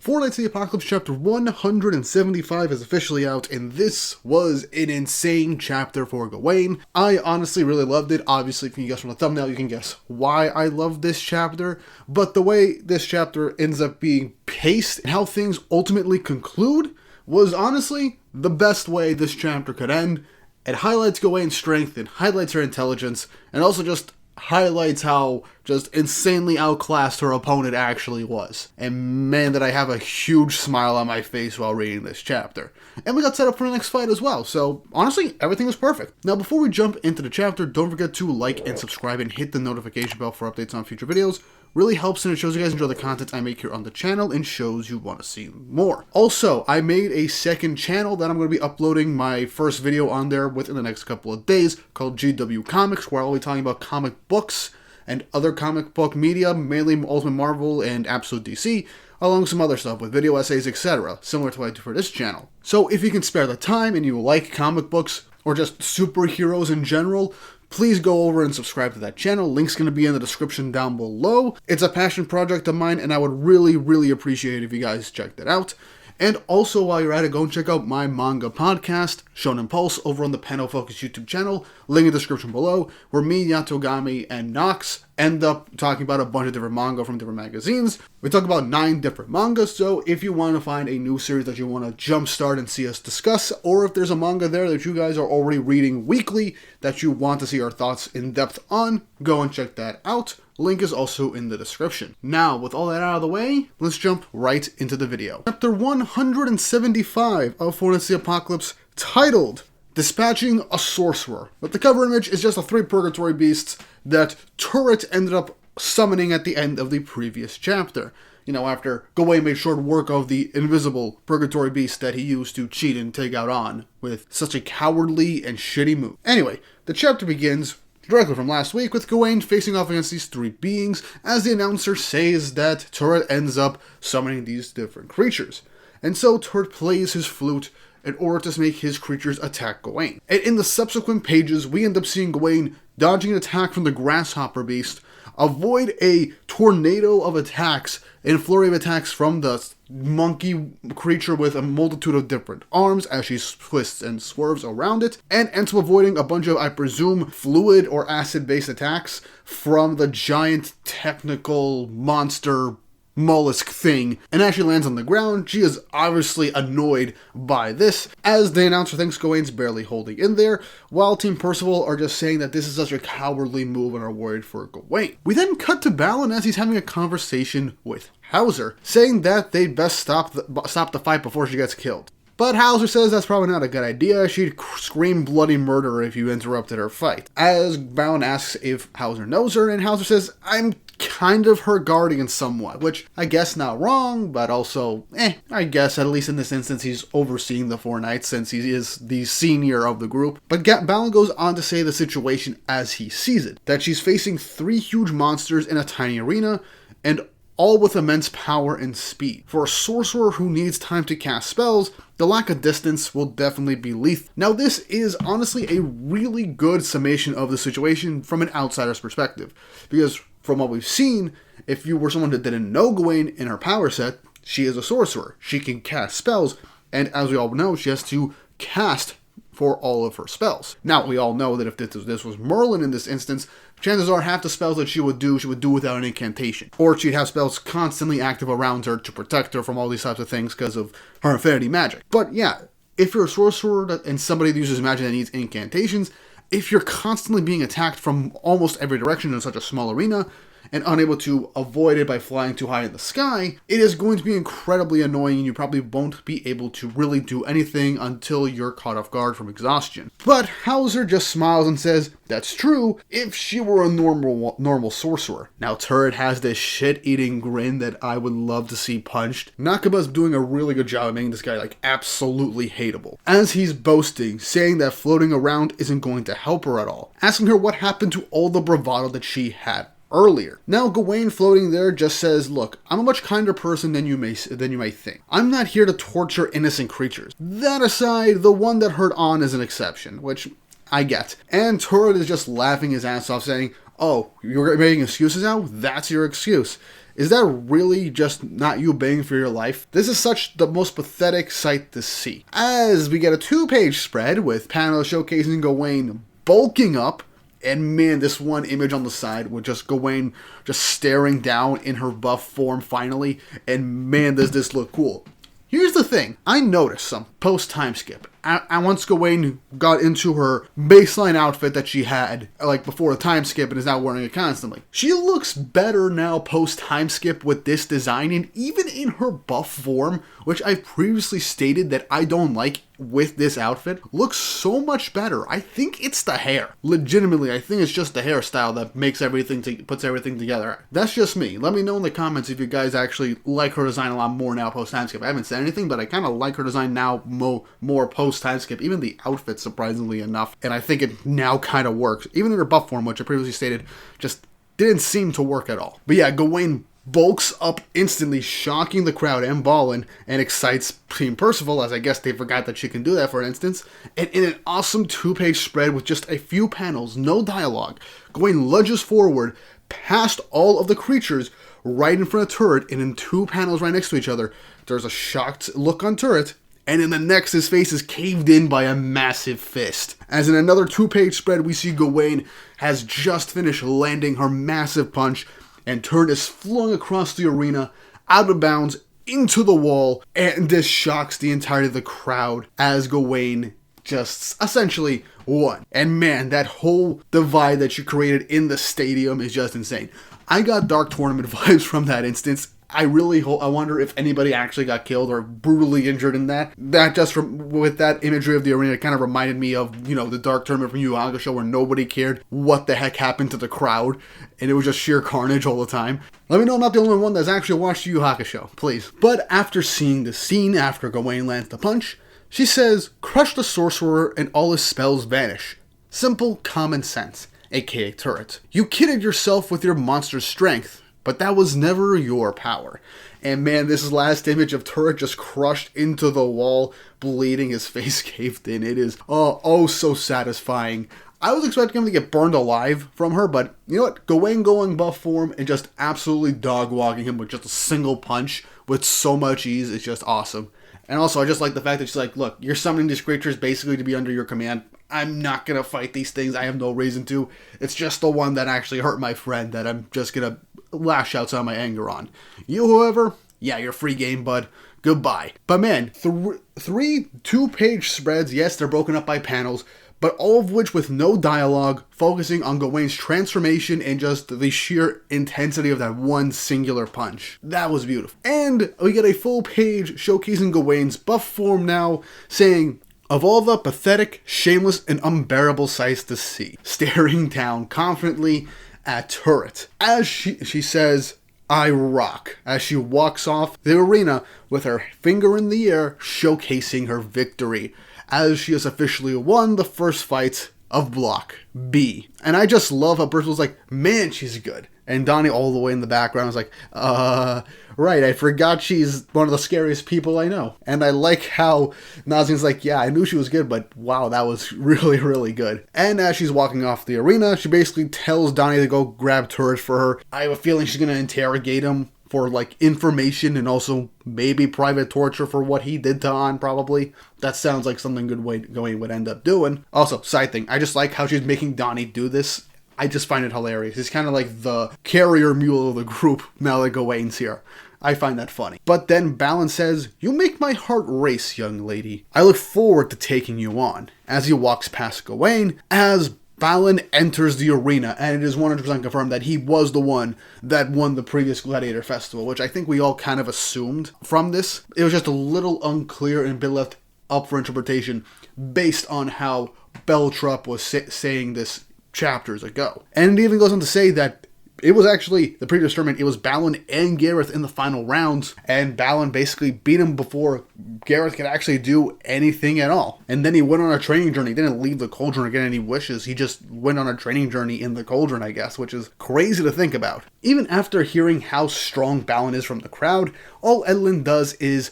Four Knights of the Apocalypse chapter 175 is officially out, and this was an insane chapter for Gawain. I honestly really loved it. Obviously, if you can guess from the thumbnail, you can guess why I love this chapter. But the way this chapter ends up being paced and how things ultimately conclude was honestly the best way this chapter could end. It highlights Gawain's strength, and highlights her intelligence, and also just highlights how just insanely outclassed her opponent actually was. And man, did I have a huge smile on my face while reading this chapter. And we got set up for the next fight as well, so honestly, everything was perfect. Now, before we jump into the chapter, don't forget to like and subscribe and hit the notification bell for updates on future videos. Really helps, and it shows you guys enjoy the content I make here on the channel and shows you want to see more. Also, I made a second channel that I'm going to be uploading my first video on there within the next couple of days called GW Comics, where I'll be talking about comic books and other comic book media, mainly Ultimate Marvel and Absolute DC, along with some other stuff with video essays, etc., similar to what I do for this channel. So if you can spare the time and you like comic books or just superheroes in general, please go over and subscribe to that channel. Link's going to be in the description down below. It's a passion project of mine, and I would really appreciate it if you guys checked it out. And also, while you're at it, go and check out my manga podcast, Shonen Pulse, over on the Panel Focus YouTube channel. Link in the description below, where me, Yatogami, and Nox end up talking about a bunch of different manga from different magazines. We talk about 9 different mangas, so if you want to find a new series that you want to jumpstart and see us discuss, or if there's a manga there that you guys are already reading weekly that you want to see our thoughts in depth on, go and check that out. Link is also in the description. Now, with all that out of the way, let's jump right into the video. Chapter 175 of Four Knights of the Apocalypse, titled Dispatching a Sorcerer. But the cover image is just the 3 purgatory beasts that Turret ended up summoning at the end of the previous chapter. You know, after Gawain made short work of the invisible purgatory beast that he used to cheat and take out On with such a cowardly and shitty move. Anyway, the chapter begins directly from last week with Gawain facing off against these 3 beings as the announcer says that Turret ends up summoning these different creatures. And so Turret plays his flute in order to make his creatures attack Gawain. And in the subsequent pages, we end up seeing Gawain dodging an attack from the grasshopper beast, avoid a tornado of attacks and flurry of attacks from the monkey creature with a multitude of different arms as she twists and swerves around it, and ends up avoiding a bunch of, I presume, fluid or acid-based attacks from the giant technical monster mollusk thing, and as she lands on the ground, she is obviously annoyed by this, as the announcer thinks Gawain's barely holding in there, while Team Percival are just saying that this is such a cowardly move and are worried for Gawain. We then cut to Balin as he's having a conversation with Hauser, saying that they'd best stop the fight before she gets killed. But Hauser says that's probably not a good idea. She'd scream bloody murder if you interrupted her fight. As Balin asks if Hauser knows her, and Hauser says, I'm kind of her guardian somewhat, which I guess not wrong, but also, I guess at least in this instance he's overseeing the 4 knights since he is the senior of the group. But Balin goes on to say the situation as he sees it, that she's facing 3 huge monsters in a tiny arena, and all with immense power and speed. For a sorcerer who needs time to cast spells, the lack of distance will definitely be lethal. Now, this is honestly a really good summation of the situation from an outsider's perspective, because from what we've seen, if you were someone that didn't know Gawain in her power set, she is a sorcerer. She can cast spells, and as we all know, she has to cast for all of her spells. Now, we all know that if this was Merlin in this instance, chances are half the spells that she would do without an incantation. Or she'd have spells constantly active around her to protect her from all these types of things because of her infinity magic. But yeah, if you're a sorcerer and somebody that uses magic that needs incantations, if you're constantly being attacked from almost every direction in such a small arena, and unable to avoid it by flying too high in the sky, it is going to be incredibly annoying and you probably won't be able to really do anything until you're caught off guard from exhaustion. But Hauser just smiles and says, that's true, if she were a normal sorcerer. Now Turret has this shit-eating grin that I would love to see punched. Nakaba's doing a really good job of making this guy like absolutely hateable, as he's boasting, saying that floating around isn't going to help her at all, asking her what happened to all the bravado that she had earlier. Now Gawain floating there just says, look, I'm a much kinder person than you may think. I'm not here to torture innocent creatures. That aside, the one that hurt On is an exception, which I get. And Turret is just laughing his ass off saying, oh, you're making excuses now? That's your excuse. Is that really just not you begging for your life? This is such the most pathetic sight to see. As we get a 2-page spread with panels showcasing Gawain bulking up, and man, this one image on the side with just Gawain just staring down in her buff form finally, and man, does this look cool. Here's the thing, I noticed some post-time skip. Once Gawain got into her baseline outfit that she had, like before the time skip, and is now wearing it constantly. She looks better now post-time skip with this design, and even in her buff form, which I've previously stated that I don't like with this outfit, looks so much better. I think it's the hair. Legitimately, I think it's just the hairstyle that makes everything, puts everything together. That's just me. Let me know in the comments if you guys actually like her design a lot more now post-time skip. I haven't said anything, but I kind of like her design now more post-time skip. Even the outfit, surprisingly enough. And I think it now kind of works. Even in her buff form, which I previously stated, just didn't seem to work at all. But yeah, Gawain bulks up instantly, shocking the crowd and Balin, and excites Team Percival, as I guess they forgot that she can do that for an instance. And in an awesome 2-page spread with just a few panels, no dialogue, Gawain lunges forward past all of the creatures right in front of Turret, and in 2 panels right next to each other, there's a shocked look on Turret, and in the next, his face is caved in by a massive fist. As in another 2-page spread, we see Gawain has just finished landing her massive punch, and Turret is flung across the arena, out of bounds, into the wall, and this shocks the entirety of the crowd as Gawain just essentially won. And man, that whole divide that she created in the stadium is just insane. I got Dark Tournament vibes from that instance. I wonder if anybody actually got killed or brutally injured in that. That just with that imagery of the arena, it kind of reminded me of, the Dark Tournament from Yu Yu Hakusho where nobody cared what the heck happened to the crowd and it was just sheer carnage all the time. Let me know I'm not the only one that's actually watched Yu Yu Hakusho, please. But after seeing the scene after Gawain lands the punch, she says, "Crush the sorcerer and all his spells vanish. Simple common sense, aka Turret. You kidded yourself with your monster's strength, but that was never your power." And man, this last image of Turret just crushed into the wall, bleeding, his face caved in. It is oh so satisfying. I was expecting him to get burned alive from her, but you know what? Gawain going buff form and just absolutely dog-walking him with just a single punch with so much ease is just awesome. And also, I just like the fact that she's like, look, you're summoning these creatures basically to be under your command. I'm not going to fight these things. I have no reason to. It's just the one that actually hurt my friend that I'm just going to lash out some of my anger on. You, however, yeah, you're free game, bud. Goodbye. But man, 3 2-page spreads. Yes, they're broken up by panels, but all of which with no dialogue, focusing on Gawain's transformation and just the sheer intensity of that one singular punch. That was beautiful. And we get a full page showcasing Gawain's buff form now, saying, "Of all the pathetic, shameless, and unbearable sights to see," staring down confidently at Turret. As she says, "I rock," as she walks off the arena with her finger in the air, showcasing her victory, as she has officially won the first fight of Block B. And I just love how Percival's like, man, she's good. And Donnie all the way in the background was like, right, I forgot she's one of the scariest people I know. And I like how Nazian's like, yeah, I knew she was good, but wow, that was really, really good. And as she's walking off the arena, she basically tells Donnie to go grab Turret for her. I have a feeling she's going to interrogate him for like information and also maybe private torture for what he did to Han, probably. That sounds like something Gawain would end up doing. Also, side thing, I just like how she's making Donnie do this. I just find it hilarious. He's kind of like the carrier mule of the group now that Gawain's here. I find that funny. But then Balin says, "You make my heart race, young lady. I look forward to taking you on," as he walks past Gawain, as Balin enters the arena, and it is 100% confirmed that he was the one that won the previous Gladiator Festival, which I think we all kind of assumed from this. It was just a little unclear and a bit left up for interpretation based on how Beltrup was saying this chapters ago. And it even goes on to say that it was actually the previous tournament, it was Balin and Gareth in the final rounds, and Balin basically beat him before Gareth could actually do anything at all. And then he went on a training journey. He didn't leave the cauldron or get any wishes. He just went on a training journey in the cauldron, I guess, which is crazy to think about. Even after hearing how strong Balin is from the crowd, all Edlin does is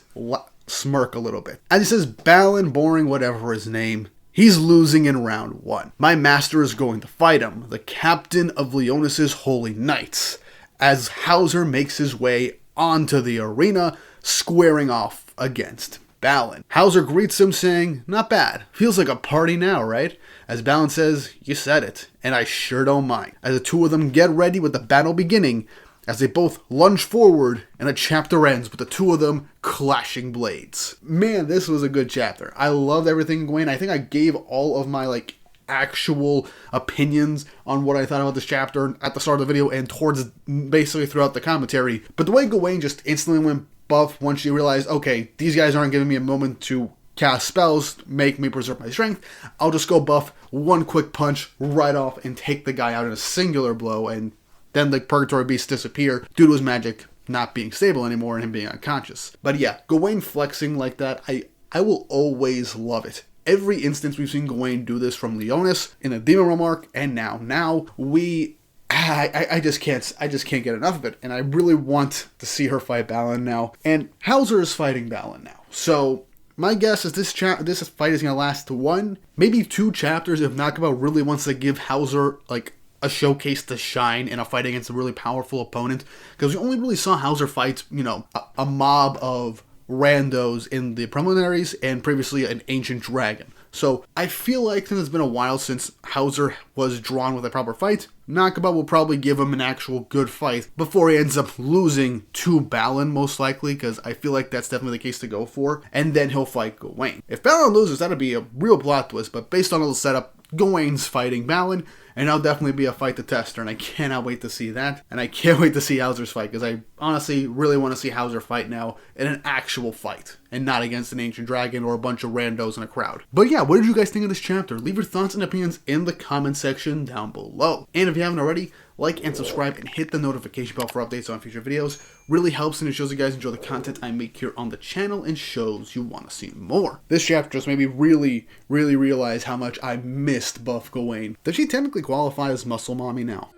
smirk a little bit. As he says, "Balin, boring, whatever his name. He's losing in round 1. My master is going to fight him, the captain of Leonis's holy knights." as Hauser makes his way onto the arena, squaring off against Balin. Hauser greets him saying, "Not bad. Feels like a party now, right?" As Balin says, "You said it, and I sure don't mind." As the two of them get ready with the battle beginning, as they both lunge forward, and the chapter ends with the two of them clashing blades. Man, this was a good chapter. I loved everything going. I think I gave all of my actual opinions on what I thought about this chapter at the start of the video and towards basically throughout the commentary. But the way Gawain just instantly went buff once she realized, okay, these guys aren't giving me a moment to cast spells, make me preserve my strength, I'll just go buff, one quick punch right off and take the guy out in a singular blow, and then the Purgatory Beast disappear due to his magic not being stable anymore and him being unconscious. But yeah, Gawain flexing like that, I will always love it. Every instance we've seen Gawain do this, from Leonis in the Demon Realm arc, and now I just can't get enough of it, and I really want to see her fight Balin now. And Hauser is fighting Balin now, so my guess is this fight is going to last one, maybe 2 chapters if Nakaba really wants to give Hauser a showcase to shine in a fight against a really powerful opponent, because we only really saw Hauser fight, a mob of randos in the preliminaries and previously an ancient dragon. So I feel like since it's been a while since Hauser was drawn with a proper fight, Nakaba will probably give him an actual good fight before he ends up losing to Balin, most likely, because I feel like that's definitely the case to go for, and then he'll fight Gawain. If Balin loses, that'd be a real plot twist, but based on all the setup, Gawain's fighting Balin, and that'll definitely be a fight to test her, and I cannot wait to see that, and I can't wait to see Hauser's fight, because I honestly really want to see Hauser fight now in an actual fight, and not against an ancient dragon or a bunch of randos in a crowd. But yeah, what did you guys think of this chapter? Leave your thoughts and opinions in the comment section down below. And if you haven't already, like and subscribe and hit the notification bell for updates on future videos. Really helps, and it shows you guys enjoy the content I make here on the channel and shows you want to see more. This chapter just made me really realize how much I missed buff Gawain. Does she technically qualify as Muscle Mommy now?